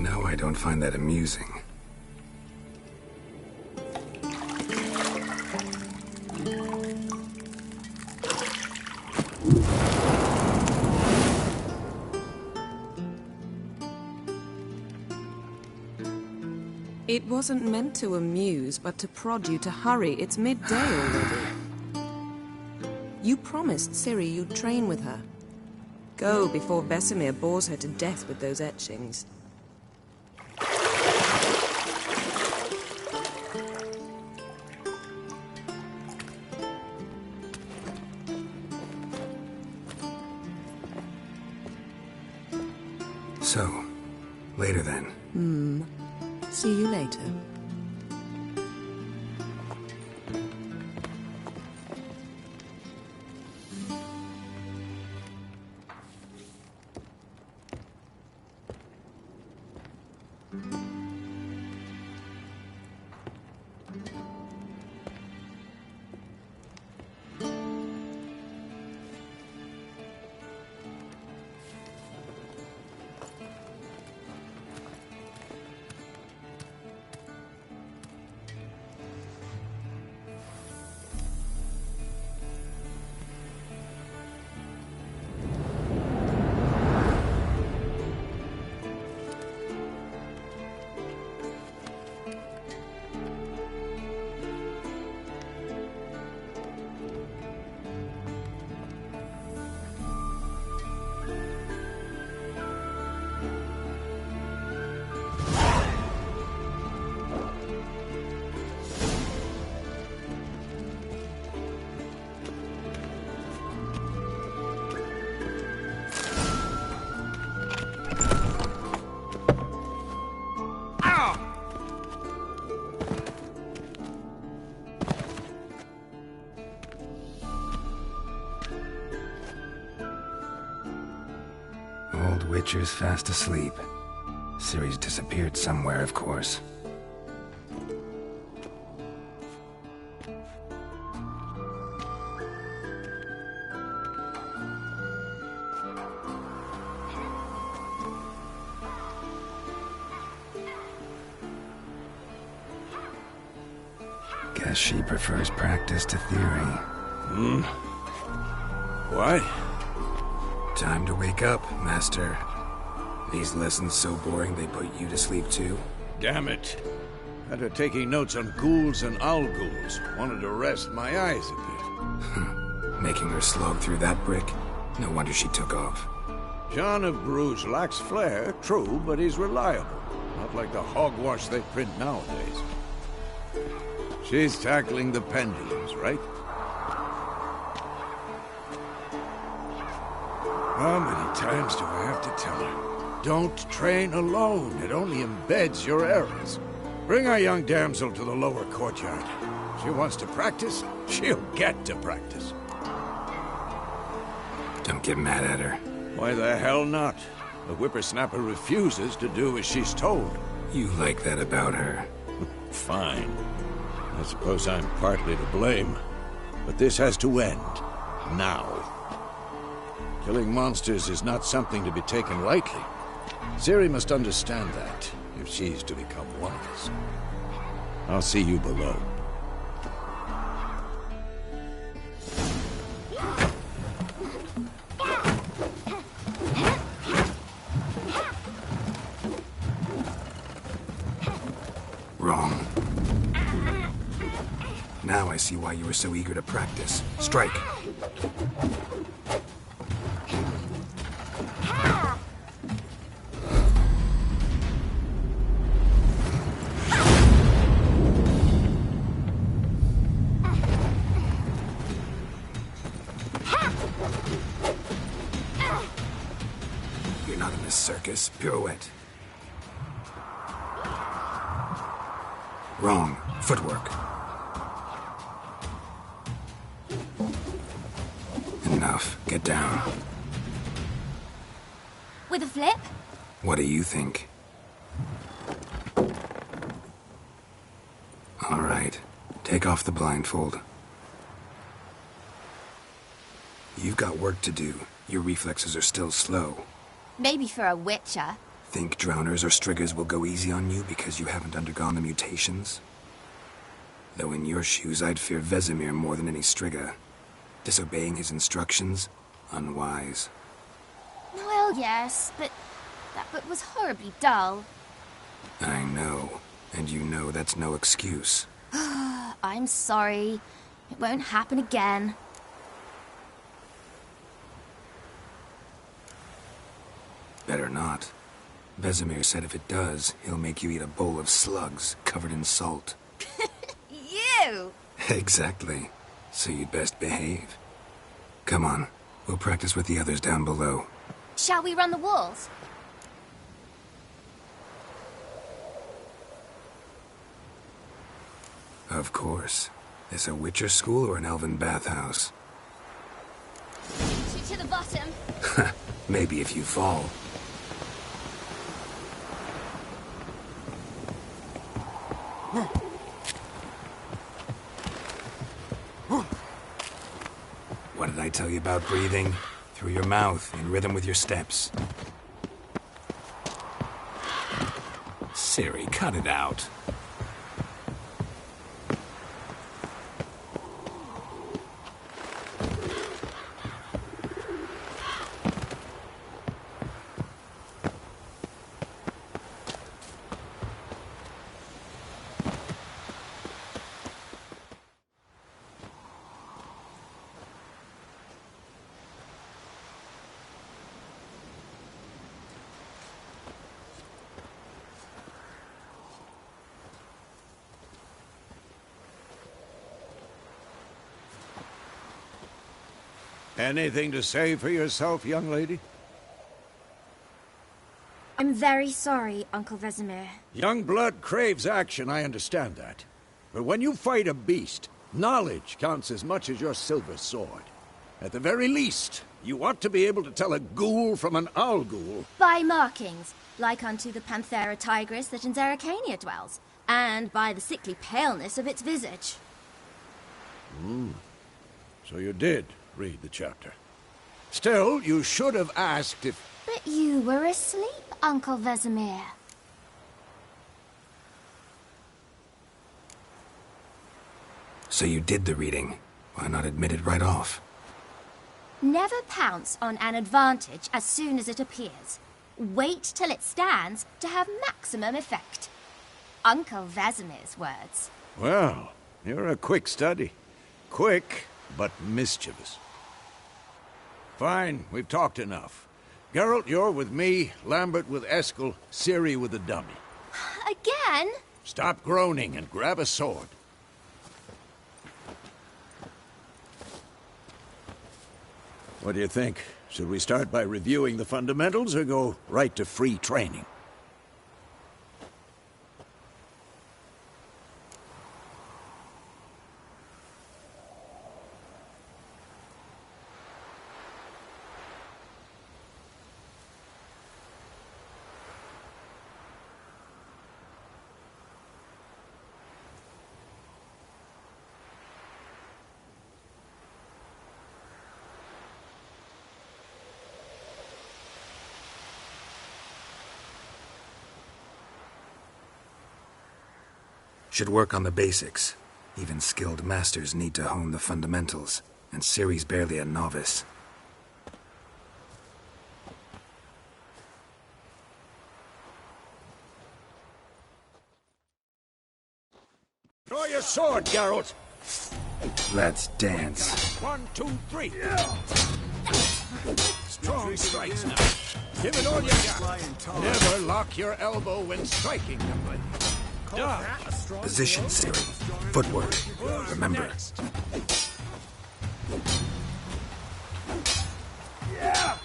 No, I don't find that amusing. It wasn't meant to amuse, but to prod you to hurry. It's midday already. You promised Ciri you'd train with her. Go before Vesemir bores her to death with those etchings. So, later then. See you later. Witcher's fast asleep. Ciri's disappeared somewhere, of course. Guess she prefers practice to theory. What? Time to wake up, Master. These lessons so boring they put you to sleep too? Damn it. Had her taking notes on ghouls and owl-ghouls. Wanted to rest my eyes a bit. Making her slog through that brick? No wonder she took off. John of Bruges lacks flair, true, but he's reliable. Not like the hogwash they print nowadays. She's tackling the pendulums, right? How many times do I have to tell her? Don't train alone. It only embeds your errors. Bring our young damsel to the lower courtyard. She wants to practice, she'll get to practice. Don't get mad at her. Why the hell not? The whippersnapper refuses to do as she's told. You like that about her. Fine. I suppose I'm partly to blame. But this has to end. Now. Killing monsters is not something to be taken lightly. Ciri must understand that, if she's to become one of us. I'll see you below. Wrong. Now I see why you were so eager to practice. Strike! You're not in this circus. Pirouette. Wrong. Footwork. Enough. Get down. With a flip? What do you think? All right. Take off the blindfold. You've got work to do. Your reflexes are still slow. Maybe for a witcher. Think drowners or striggers will go easy on you because you haven't undergone the mutations? Though in your shoes, I'd fear Vesemir more than any strigger. Disobeying his instructions? Unwise. Well, yes, but that book was horribly dull. I know. And you know that's no excuse. I'm sorry. It won't happen again. Better not. Vesemir said if it does, he'll make you eat a bowl of slugs covered in salt. You! Exactly. So you'd best behave. Come on. We'll practice with the others down below. Shall we run the walls? Of course. This a Witcher school or an elven bathhouse? To the bottom. Maybe if you fall. What did I tell you about breathing? Through your mouth, in rhythm with your steps. Ciri, cut it out. Anything to say for yourself, young lady? I'm very sorry, Uncle Vesemir. Young blood craves action, I understand that. But when you fight a beast, knowledge counts as much as your silver sword. At the very least, you ought to be able to tell a ghoul from an owl ghoul. By markings, like unto the Panthera tigris that in Zerrikania dwells, and by the sickly paleness of its visage. So you did read the chapter. Still, you should have asked if... But you were asleep, Uncle Vesemir. So you did the reading. Why not admit it right off? Never pounce on an advantage as soon as it appears. Wait till it stands to have maximum effect. Uncle Vesemir's words. Well, you're a quick study. Quick, but mischievous. Fine, we've talked enough. Geralt, you're with me, Lambert with Eskel, Ciri with the dummy. Again? Stop groaning and grab a sword. What do you think? Should we start by reviewing the fundamentals or go right to free training? Should work on the basics. Even skilled masters need to hone the fundamentals, and Ciri's barely a novice. Draw your sword, Geralt! Let's dance. 1, 2, 3. Strong strikes now. Give it all you got. Never lock your elbow when striking, young lady. Position, Ciri. Footwork. Remember. Yeah.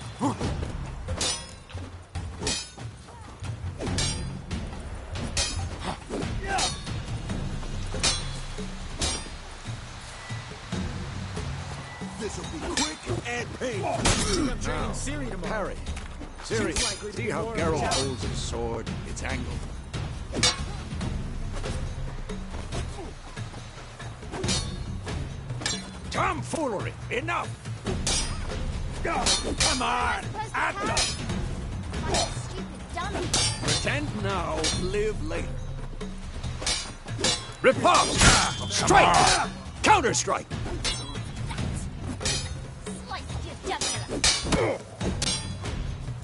This'll be quick and painful. I'm training Ciri tomorrow. Parry. Ciri, see how Geralt holds his sword? It's angled. Tomfoolery! Enough! Come on! At them! Stupid dummy. Spend now, live later. Riposte! Strike! Counter-strike! Slice your jugular.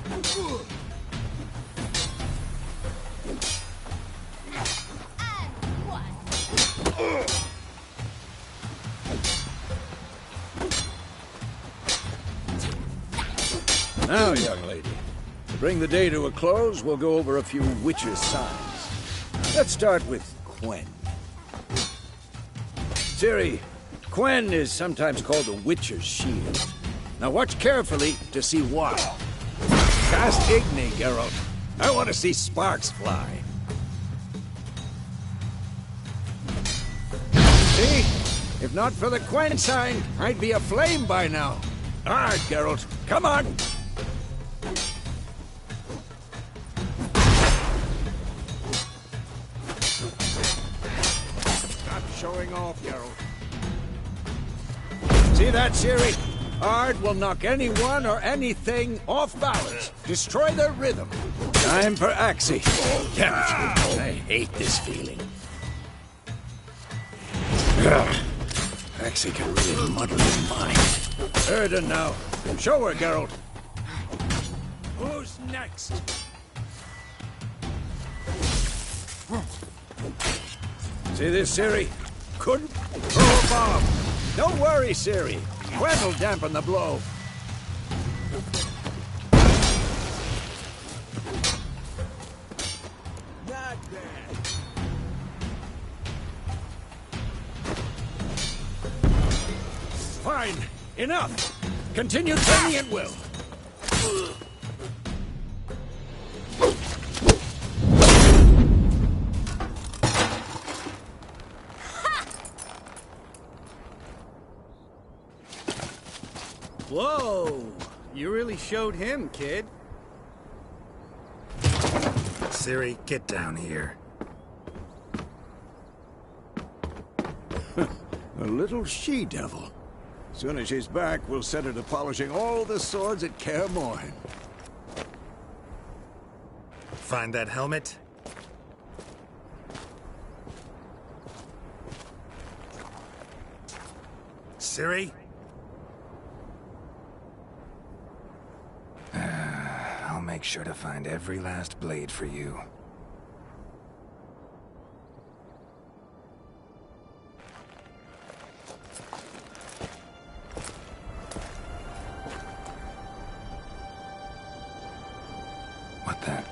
And one. Now, young lady, to bring the day to a close, we'll go over a few witches' signs. Let's start with Quen. Ciri, Quen is sometimes called the Witcher's Shield. Now watch carefully to see why. Cast Igni, Geralt. I want to see sparks fly. See? If not for the Quen sign, I'd be aflame by now. All right, Geralt, come on! Stop showing off, Geralt. See that, Ciri? Ard will knock anyone or anything off balance. Destroy their rhythm. Time for Axie. Damn it. I hate this feeling. Axie can really muddle his mind. Erden now. Show her, Geralt. Who's next? See this, Ciri? Couldn't throw a bomb. Don't worry, Ciri. Quen will dampen the blow. Not bad. Fine. Enough. Continue training at will. Whoa! You really showed him, kid. Ciri, get down here. A little she-devil. Soon as she's back, we'll set her to polishing all the swords at KAER MORHEN. Find that helmet? Ciri? I'll make sure to find every last blade for you. What the?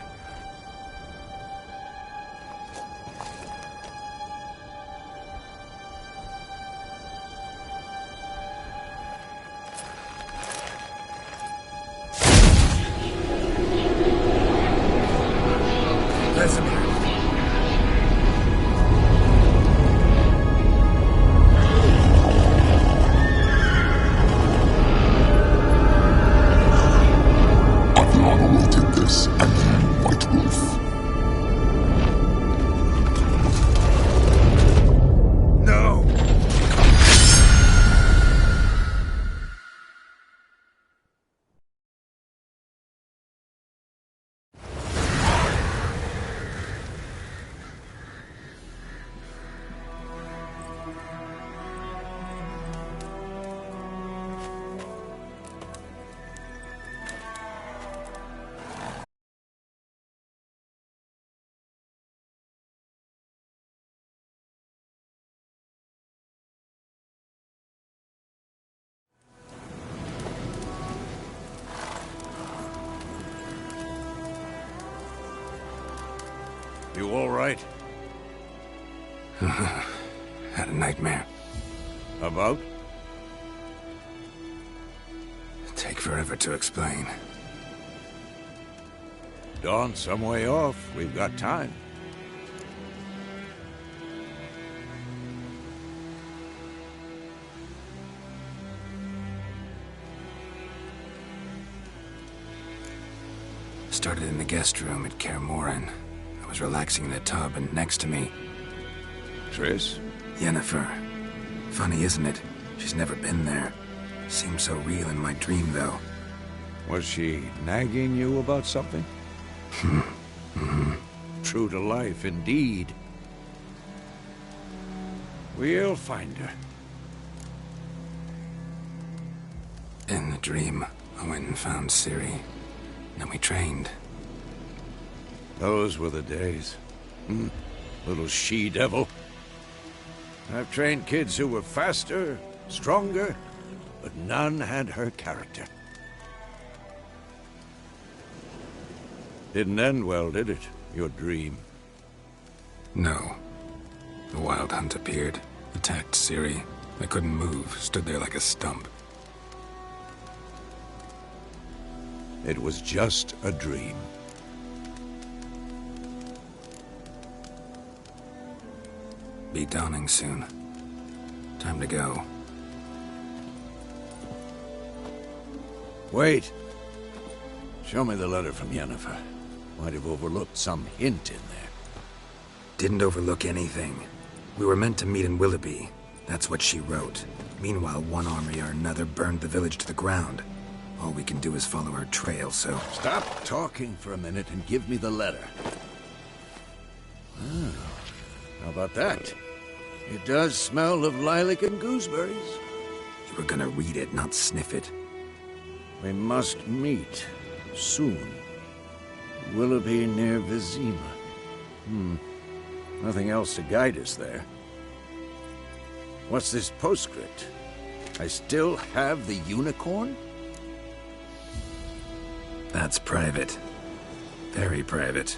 You all right? Had a nightmare. About? Take forever to explain. Dawn's some way off. We've got time. Started in the guest room at KAER MORHEN. I was relaxing in a tub, and next to me... Triss? Yennefer. Funny, isn't it? She's never been there. Seemed so real in my dream, though. Was she nagging you about something? true to life indeed. We'll find her. In the dream, I went and found Ciri. Then we trained. Those were the days. Little she-devil. I've trained kids who were faster, stronger, but none had her character. Didn't end well, did it? Your dream? No. The Wild Hunt appeared, attacked Ciri. I couldn't move, stood there like a stump. It was just a dream. Be dawning soon. Time to go. Wait. Show me the letter from Yennefer. Might have overlooked some hint in there. Didn't overlook anything. We were meant to meet in Willoughby. That's what she wrote. Meanwhile, one army or another burned the village to the ground. All we can do is follow her trail, so... Stop talking for a minute and give me the letter. Oh, how about that? It does smell of lilac and gooseberries. You were gonna read it, not sniff it. We must meet soon. Willoughby near Vizima. Nothing else to guide us there. What's this postscript? I still have the unicorn? That's private. Very private.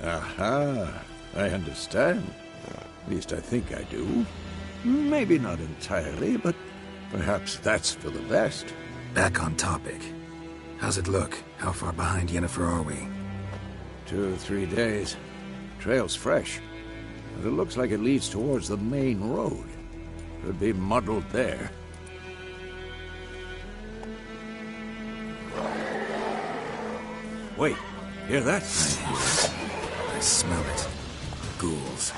Aha, I understand. At least I think I do. Maybe not entirely, but perhaps that's for the best. Back on topic. How's it look? How far behind Yennefer are we? 2 or 3 days. Trail's fresh, but it looks like it leads towards the main road. Could be muddled there. Wait, hear that? I hear it. I smell it. Ghouls.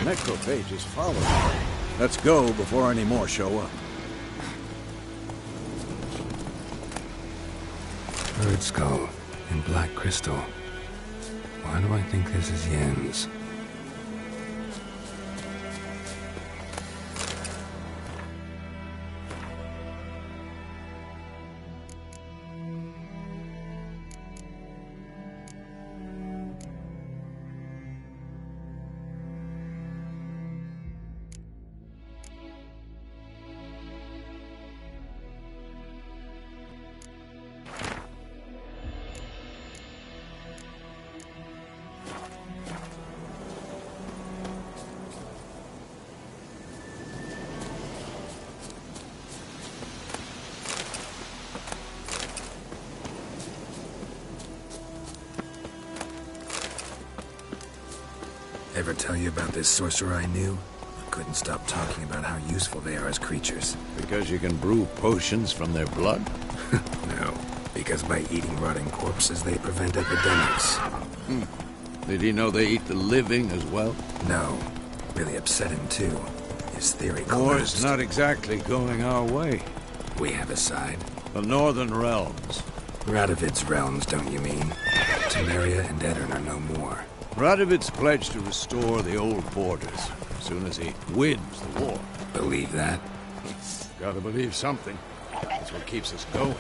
Necrophages follow. Let's go before any more show up. Bird skull and black crystal. Why do I think this is Yen's? Ever tell you about this sorcerer I knew? I couldn't stop talking about how useful they are as creatures. Because you can brew potions from their blood? No, because by eating rotting corpses, they prevent epidemics. Did he know they eat the living as well? No, really upset him too. His theory War's collapsed. not exactly going our way. We have a side. The Northern Realms. Radovid's realms, don't you mean? Temeria and Edirn are no more. Radovid's pledged to restore the old borders as soon as he wins the war. Believe that? Gotta believe something. That's what keeps us going.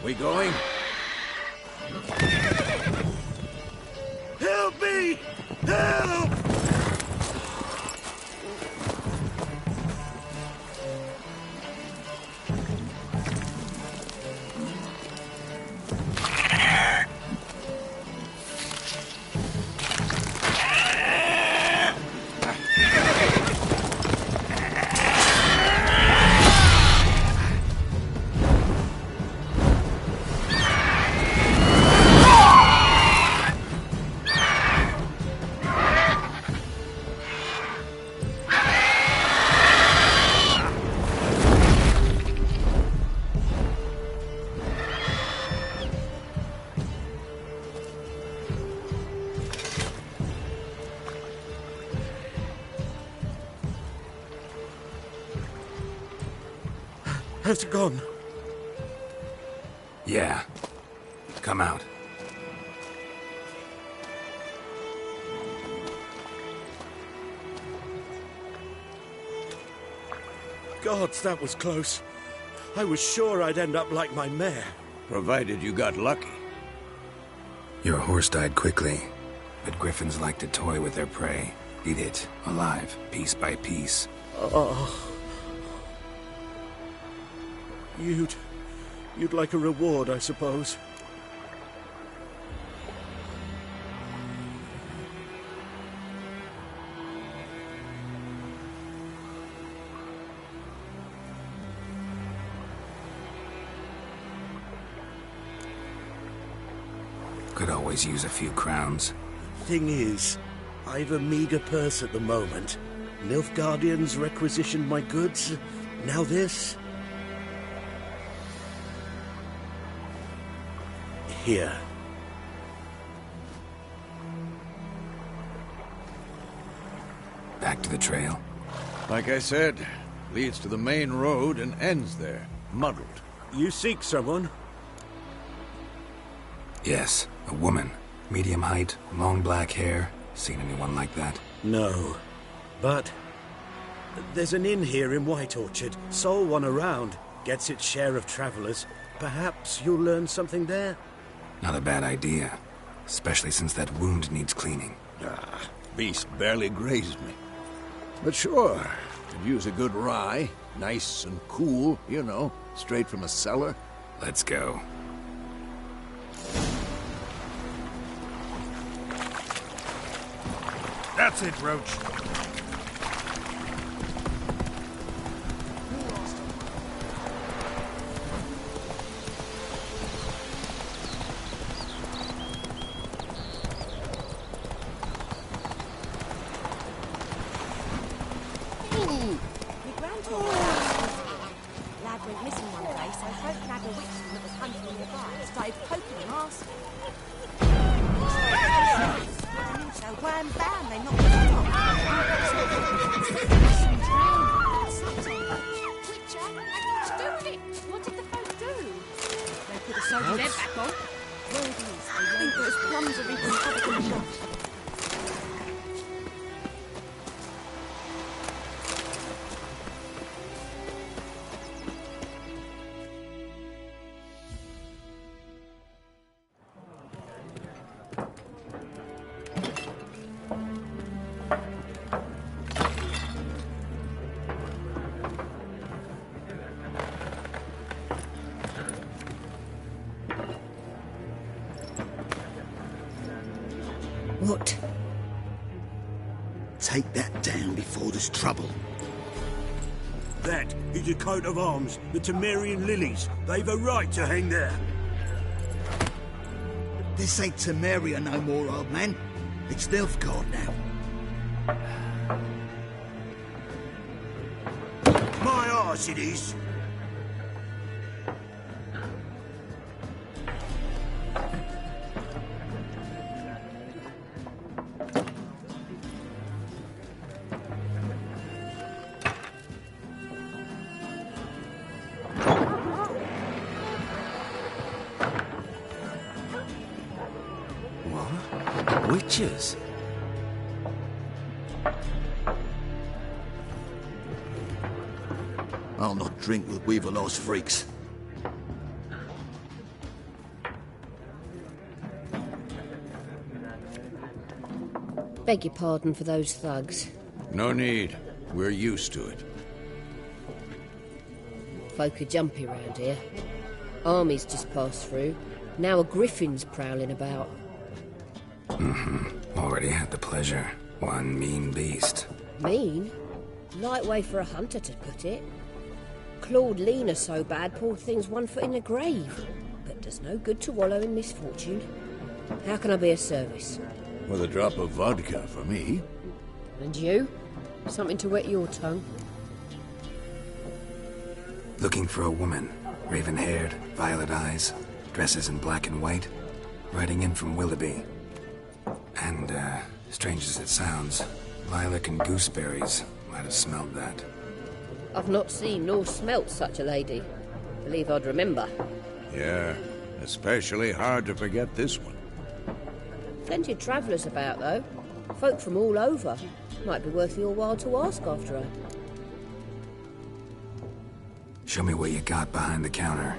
We going? Help me! Help! Has it gone? Yeah. Come out. Gods, that was close. I was sure I'd end up like my mare. Provided you got lucky. Your horse died quickly, but griffins like to toy with their prey. Eat it, alive, piece by piece. Oh. You'd like a reward, I suppose. Could always use a few crowns. Thing is, I've a meager purse at the moment. Nilfgaardians requisitioned my goods. Now this. Here. Back to the trail. Like I said, leads to the main road and ends there, muddled. You seek someone? Yes, a woman. Medium height, long black hair. Seen anyone like that? No. But there's an inn here in White Orchard. Sole one around. Gets its share of travelers. Perhaps you'll learn something there? Not a bad idea. Especially since that wound needs cleaning. Beast barely grazed me. But sure, could use a good rye. Nice and cool, you know, straight from a cellar. Let's go. That's it, Roach. Lad went missing one day, so folk nabbed a witch that was hunting in the started poking him arse. So wham bam, they knocked him off. Witcher, had to do with it. What did the folk do? They put a soldier's head back on. Where it is, I think there's plums of even covered in shot. What? Take that down before there's trouble. That is a coat of arms, the Temerian lilies. They've a right to hang there. This ain't Temeria no more, old man. It's Nilfgaard now. My arse it is. Witches? I'll not drink with Weaverlaw's freaks. Beg your pardon for those thugs. No need. We're used to it. Folk are jumpy round here. Armies just passed through. Now a griffin's prowling about. Already had the pleasure. One mean beast. Mean? Light way for a hunter to put it. Clawed Lena so bad, poor thing's 1 foot in the grave. But does no good to wallow in misfortune. How can I be of service? With a drop of vodka for me. And you? Something to wet your tongue? Looking for a woman. Raven-haired, violet eyes, dresses in black and white. Riding in from Willoughby. And, strange as it sounds, lilac and gooseberries might have smelled that. I've not seen nor smelt such a lady. Believe I'd remember. Yeah, especially hard to forget this one. Plenty of travellers about, though. Folk from all over. Might be worth your while to ask after her. Show me what you got behind the counter.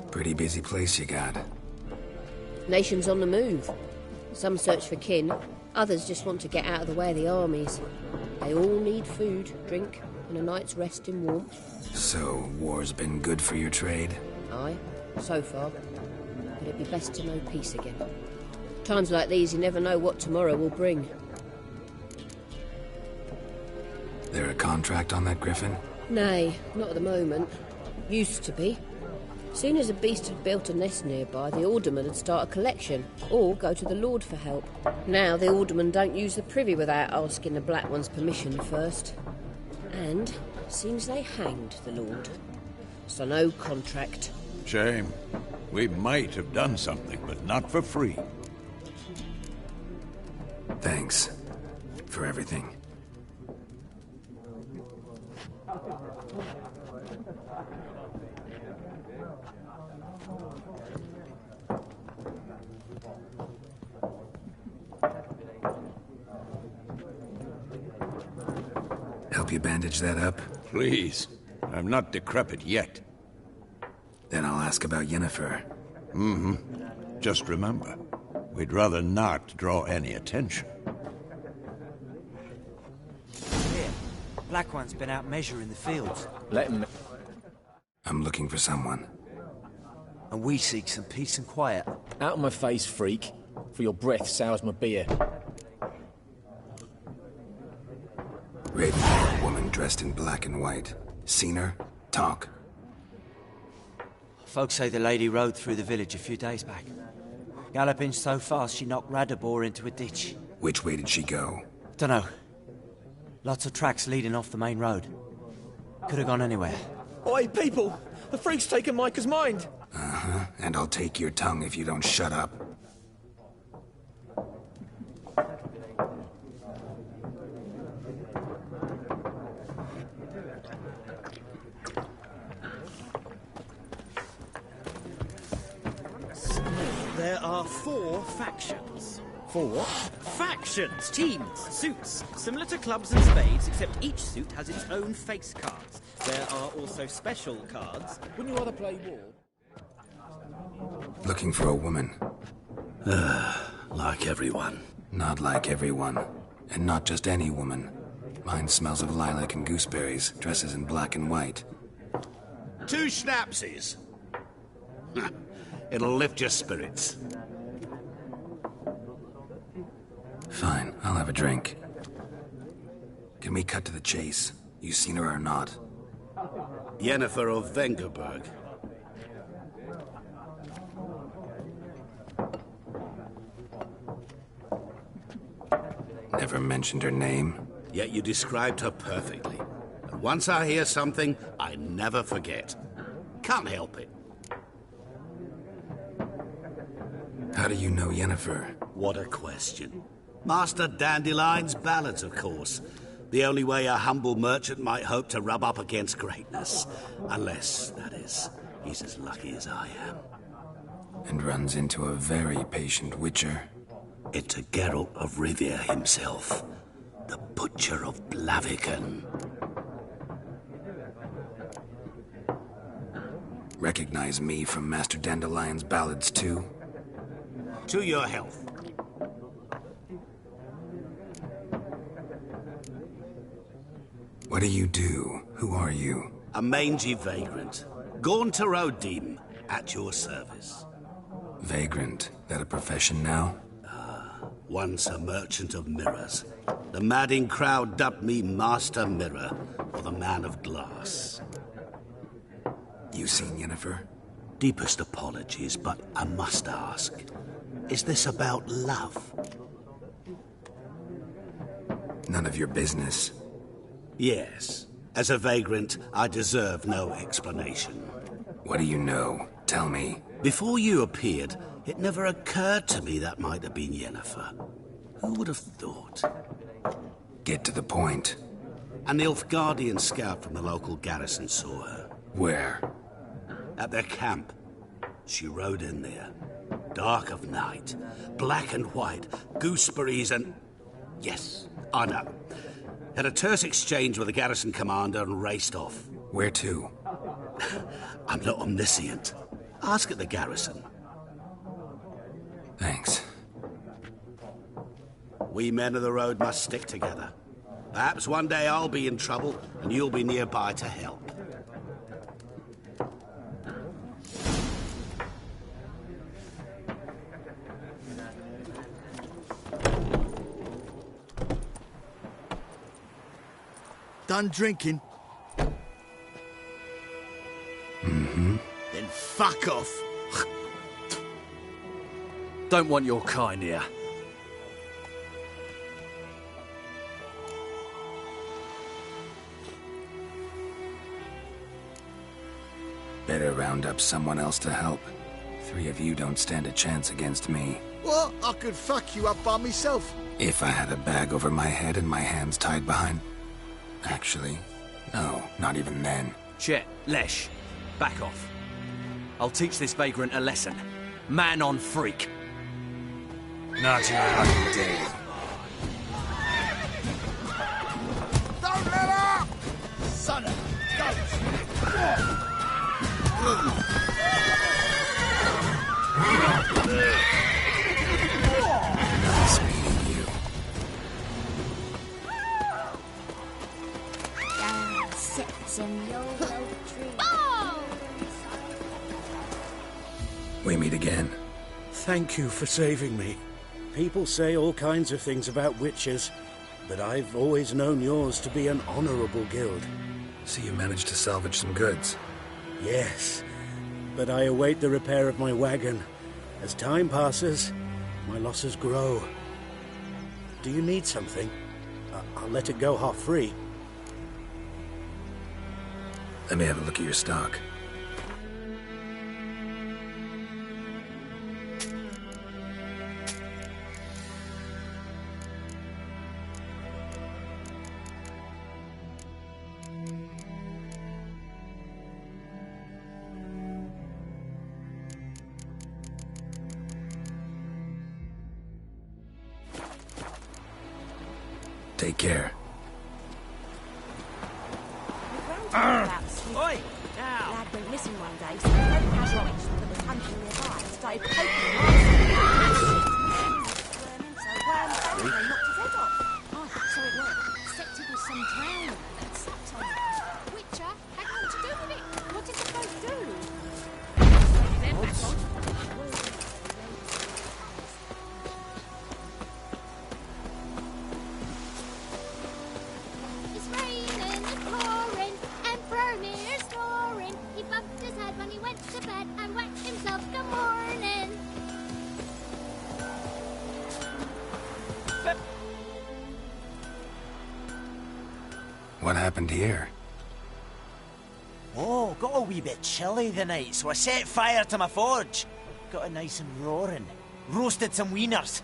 Pretty busy place you got. Nations on the move. Some search for kin, others just want to get out of the way of the armies. They all need food, drink, and a night's rest in warmth. So, war's been good for your trade? Aye, so far. But it'd be best to know peace again. Times like these, you never know what tomorrow will bring. There a contract on that griffin? Nay, not at the moment. Used to be. Soon as a beast had built a nest nearby, the alderman would start a collection, or go to the Lord for help. Now the alderman don't use the privy without asking the Black One's permission first. And seems they hanged the Lord. So no contract. Shame. We might have done something, but not for free. Thanks. For everything. Help you bandage that up? Please. I'm not decrepit yet. Then I'll ask about Yennefer. Just remember, we'd rather not draw any attention. Here, Black One's been out measuring the fields. Let him... I'm looking for someone. And we seek some peace and quiet. Out of my face, freak. For your breath sours my beer. Raven, woman dressed in black and white. Seen her? Talk. Folks say the lady rode through the village a few days back. Galloping so fast she knocked Radabor into a ditch. Which way did she go? Dunno. Lots of tracks leading off the main road. Could have gone anywhere. Oi, people! The freak's taken Micah's mind! Uh-huh. And I'll take your tongue if you don't shut up. There are 4 factions. 4 what? Factions! Teams! Suits! Similar to clubs and spades, except each suit has its own face cards. There are also special cards. Wouldn't you rather play war? Looking for a woman. Like everyone. Not like everyone. And not just any woman. Mine smells of lilac and gooseberries, dresses in black and white. 2 schnapsies. It'll lift your spirits. Fine, I'll have a drink. Can we cut to the chase? You seen her or not? Yennefer of Vengerberg. Never mentioned her name. Yet you described her perfectly. And once I hear something, I never forget. Can't help it. How do you know Yennefer? What a question. Master Dandelion's ballads, of course. The only way a humble merchant might hope to rub up against greatness. Unless, that is, he's as lucky as I am. And runs into a very patient witcher. Into Geralt of Rivia himself. The Butcher of Blaviken. Recognize me from Master Dandelion's ballads, too? To your health. What do you do? Who are you? A mangy vagrant. Gaunter Odim, at your service. Vagrant? That a profession now? Once a merchant of mirrors. The madding crowd dubbed me Master Mirror, or the Man of Glass. You seen Yennefer? Deepest apologies, but I must ask. Is this about love? None of your business. Yes. As a vagrant, I deserve no explanation. What do you know? Tell me. Before you appeared, it never occurred to me that might have been Yennefer. Who would have thought? Get to the point. An Nilfgaardian scout from the local garrison saw her. Where? At their camp. She rode in there. Dark of night. Black and white. Gooseberries and... Yes, I know. Had a terse exchange with the garrison commander and raced off. Where to? I'm not omniscient. Ask at the garrison. Thanks. We men of the road must stick together. Perhaps one day I'll be in trouble and you'll be nearby to help. Done drinking? Mm-hmm. Then fuck off. Don't want your kind here. Better round up someone else to help. 3 of you don't stand a chance against me. What? I could fuck you up by myself. If I had a bag over my head and my hands tied behind... Actually, no, not even then. Chet, Lesh, back off. I'll teach this vagrant a lesson. Man on freak. Not your lucky day. Don't let up! Son of a... Nice meeting you. Down sits in the old oak tree. We meet again. Thank you for saving me. People say all kinds of things about witches, but I've always known yours to be an honorable guild. So you managed to salvage some goods? Yes, but I await the repair of my wagon. As time passes, my losses grow. Do you need something? I'll let it go half-free. Let me have a look at your stock. Take care. Oi! Now! Lad went missing one day, so the red casualties that was hunting nearby started poking him. So they knocked his head off. Oh, so it was. Except it was some drowned that slept on it. Witcher had nothing to do with it. What did the folk do? Then back on. It's raining, it's pouring, and Bromir's snoring. He bumped his head when he went to bed and whacked himself good morning. What happened here? Oh, got a wee bit chilly the night, so I set fire to my forge. Got it nice and roaring. Roasted some wieners.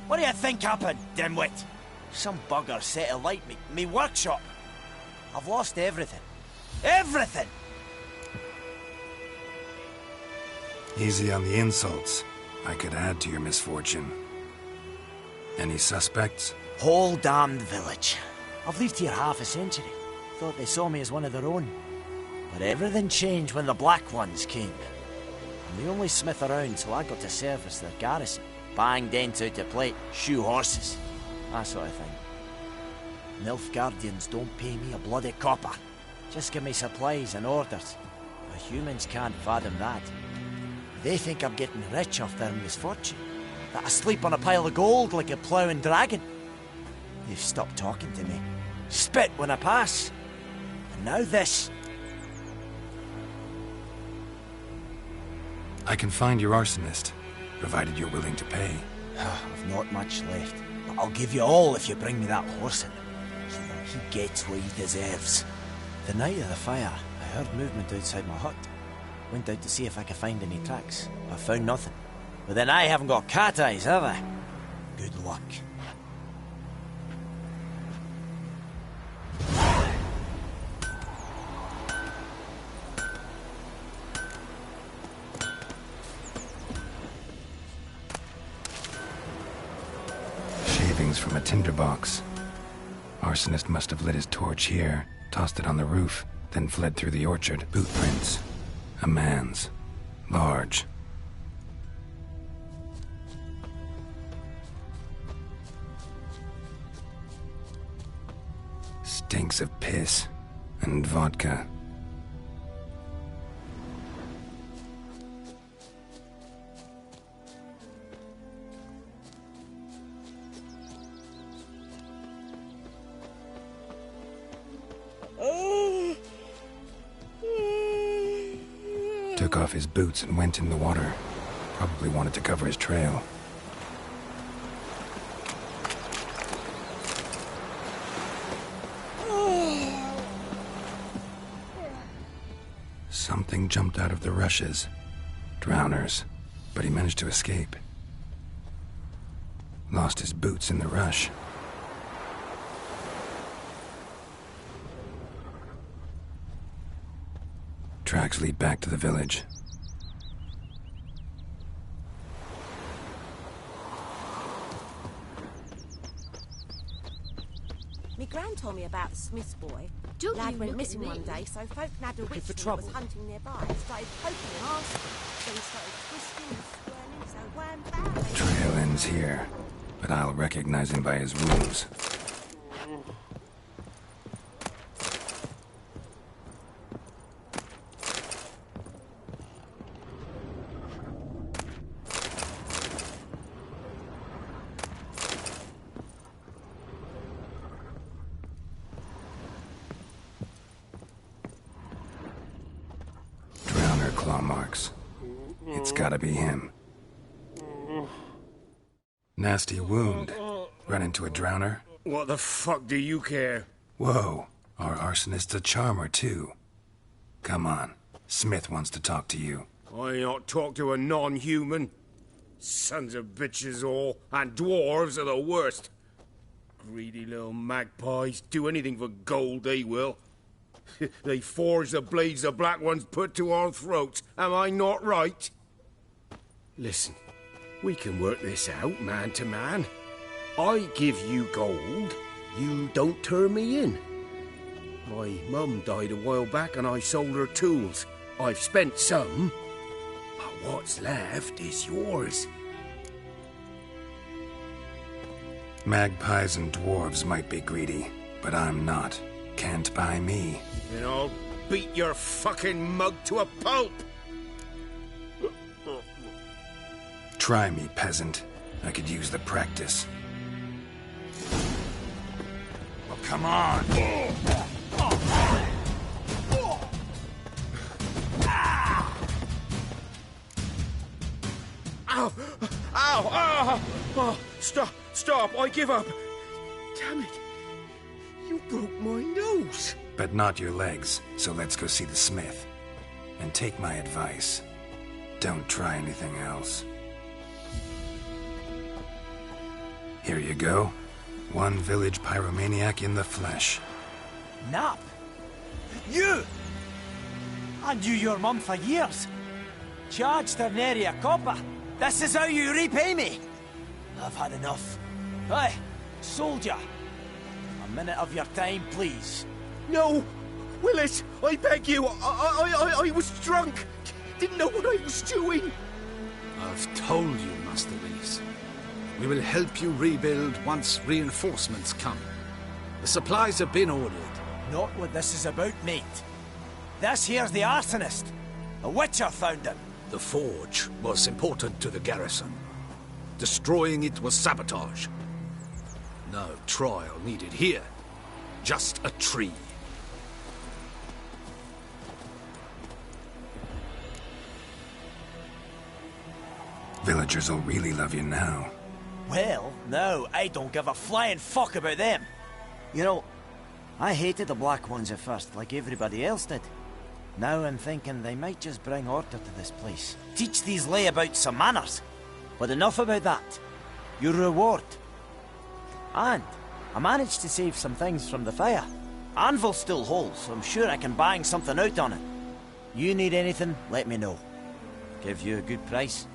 What do you think happened, dimwit? Some bugger set alight me workshop. I've lost everything. Everything! Easy on the insults. I could add to your misfortune. Any suspects? Whole damned village. I've lived here half a century. Thought they saw me as one of their own. But everything changed when the Black Ones came. I'm the only smith around, so I got to service their garrison. Bang dents out of plate, shoe horses. That sort of thing. Nilfgaardians don't pay me a bloody copper. Just give me supplies and orders. But humans can't fathom that. They think I'm getting rich off their misfortune. That I sleep on a pile of gold like a ploughing dragon. They've stopped talking to me. Spit when I pass. And now this. I can find your arsonist, provided you're willing to pay. I've not much left, but I'll give you all if you bring me that horse in, so that he gets what he deserves. The night of the fire, I heard movement outside my hut. Went out to see if I could find any tracks. I found nothing. But then I haven't got cat eyes, have I? Good luck. From a tinderbox. Arsonist must have lit his torch here, tossed it on the roof, then fled through the orchard. Boot prints. A man's. Large. Stinks of piss and vodka. Took off his boots and went in the water. Probably wanted to cover his trail. Something jumped out of the rushes. Drowners. But he managed to escape. Lost his boots in the rush. Tracks lead back to the village. Me gran told me about the smith's boy. Lad went missing one day, so folk nabbed a witch that was hunting nearby and started poking and asking. Then he started twisting and swirling, so wham bam. Trail ends here, but I'll recognize him by his wounds. Claw marks. It's gotta be him. Nasty wound. Run into a drowner? What the fuck do you care? Whoa, our arsonist's a charmer too. Come on, Smith wants to talk to you. I not talk to a non-human. Sons of bitches all, and dwarves are the worst. Greedy little magpies, do anything for gold, they will. They forge the blades the black ones put to our throats. Am I not right? Listen, we can work this out, man to man. I give you gold, you don't turn me in. My mum died a while back and I sold her tools. I've spent some, but what's left is yours. Magpies and dwarves might be greedy, but I'm not. Can't buy me. Then I'll beat your fucking mug to a pulp! Try me, peasant. I could use the practice. Well, come on! Ow! Ow! Ow! Oh, stop! I give up! Damn it! You broke my nose! But not your legs, so let's go see the smith. And take my advice. Don't try anything else. Here you go. One village pyromaniac in the flesh. Nap? You! I knew your mum for years. Charged her nary a copper. This is how you repay me. I've had enough. Hey, soldier. A minute of your time, please. No! Willis, I beg you, I was drunk. Didn't know what I was doing. I've told you, Master Willis. We will help you rebuild once reinforcements come. The supplies have been ordered. Not what this is about, mate. This here's the arsonist. A witcher found him. The forge was important to the garrison. Destroying it was sabotage. No trial needed here. Just a tree. Villagers will really love you now. Well, no, I don't give a flying fuck about them. You know, I hated the Black Ones at first, like everybody else did. Now I'm thinking they might just bring order to this place. Teach these layabouts some manners. But enough about that. Your reward. And I managed to save some things from the fire. Anvil's still whole, so I'm sure I can bang something out on it. You need anything, let me know. Give you a good price.